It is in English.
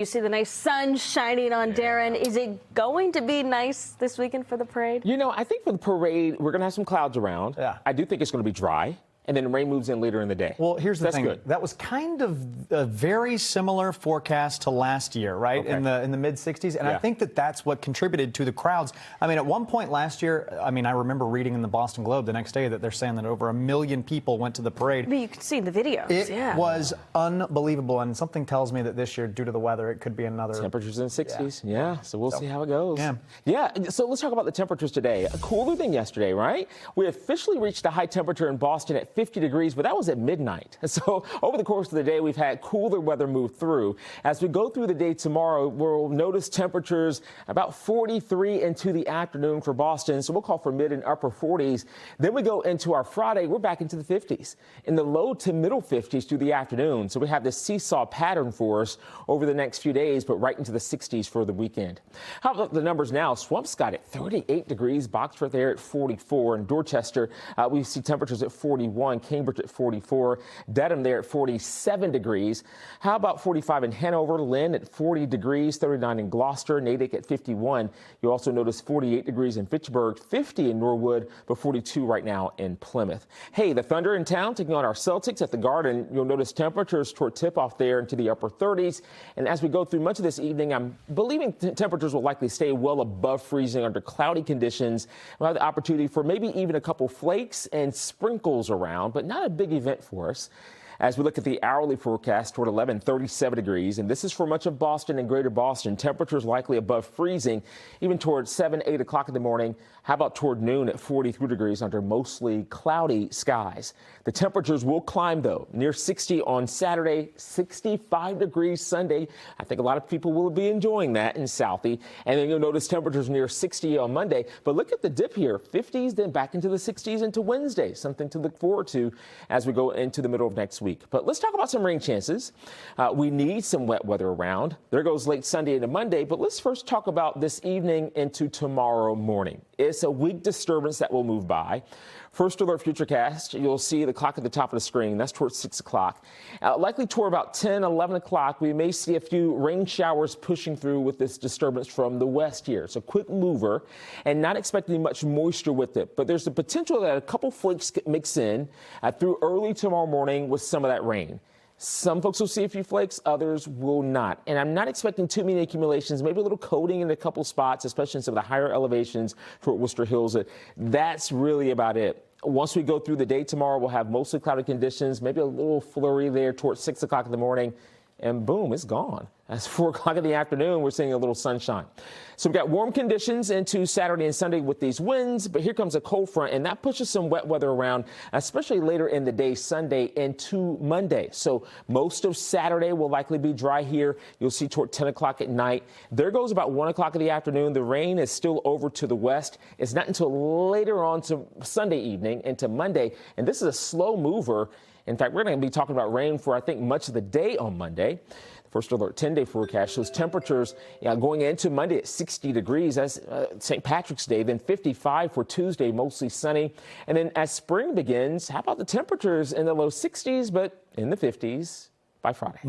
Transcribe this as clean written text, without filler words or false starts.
You see the nice sun shining on Darren. Is it going to be nice this weekend for the parade? You know, I think for the parade, we're going to have some clouds around. Yeah. I do think it's going to be dry. And then rain moves in later in the day. Well, here's the thing. Good. That was kind of a very similar forecast to last year, right? Okay. In the mid 60s, and Yeah. I think that's what contributed to the crowds. I mean, at one point last year, I remember reading in the Boston Globe the next day that they're saying that over 1 million people went to the parade. I mean, you can see the videos. It was unbelievable, and something tells me that this year, due to the weather, it could be another Temperatures in the 60s. Yeah. So we'll see how it goes. Yeah. So let's talk about the temperatures today. Cooler than yesterday, right? We officially reached a high temperature in Boston at 50 degrees, but that was at midnight. So over the course of the day, we've had cooler weather move through. As we go through the day tomorrow, we'll notice temperatures about 43 into the afternoon for Boston. So we'll call for mid and upper 40s. Then we go into our Friday, we're back into the 50s, in the low to middle 50s through the afternoon. So we have this seesaw pattern for us over the next few days, but right into the 60s for the weekend. How about the numbers now? Swampscott at 38 degrees, Boxford there at 44, and Dorchester, we see temperatures at 41, Cambridge at 44, Dedham there at 47 degrees. How about 45 in Hanover, Lynn at 40 degrees, 39 in Gloucester, Natick at 51. You'll also notice 48 degrees in Fitchburg, 50 in Norwood, but 42 right now in Plymouth. Hey, the Thunder in town taking on our Celtics at the Garden. You'll notice temperatures toward tip-off there into the upper 30s. And as we go through much of this evening, I'm believing temperatures will likely stay well above freezing under cloudy conditions. We'll have the opportunity for maybe even a couple flakes and sprinkles around, but not a big event for us. As we look at the hourly forecast toward 11, 37 degrees, and this is for much of Boston and greater Boston. Temperatures likely above freezing, even toward 7, 8 o'clock in the morning. How about toward noon at 43 degrees under mostly cloudy skies? The temperatures will climb, though, near 60 on Saturday, 65 degrees Sunday. I think a lot of people will be enjoying that in Southie. And then you'll notice temperatures near 60 on Monday. But look at the dip here, 50s, then back into the 60s into Wednesday. Something to look forward to as we go into the middle of next week. But let's talk about some rain chances. We need some wet weather around. There goes late Sunday into Monday. But let's first talk about this evening into tomorrow morning. It's a weak disturbance that will move by. First alert futurecast, you'll see the clock at the top of the screen. That's towards 6 o'clock. Likely toward about 10, 11 o'clock, we may see a few rain showers pushing through with this disturbance from the west here. It's a quick mover and not expecting much moisture with it. But there's the potential that a couple flakes mix in through early tomorrow morning with some of that rain. Some folks will see a few flakes, others will not. And I'm not expecting too many accumulations, maybe a little coating in a couple spots, especially in some of the higher elevations toward Worcester Hills. That's really about it. Once we go through the day tomorrow, we'll have mostly cloudy conditions, maybe a little flurry there towards 6 o'clock in the morning. And boom, it's gone. As 4 o'clock in the afternoon, we're seeing a little sunshine. So we've got warm conditions into Saturday and Sunday with these winds, but here comes a cold front, and that pushes some wet weather around, especially later in the day, Sunday into Monday. So most of Saturday will likely be dry here. You'll see toward 10 o'clock at night. There goes about 1 o'clock in the afternoon. The rain is still over to the west. It's not until later on to Sunday evening into Monday, and this is a slow mover. In fact, we're going to be talking about rain for, I think, much of the day on Monday. The first alert 10-day forecast shows temperatures going into Monday at 60 degrees. That's St. Patrick's Day, then 55 for Tuesday, mostly sunny. And then as spring begins, how about the temperatures in the low 60s, but in the 50s by Friday?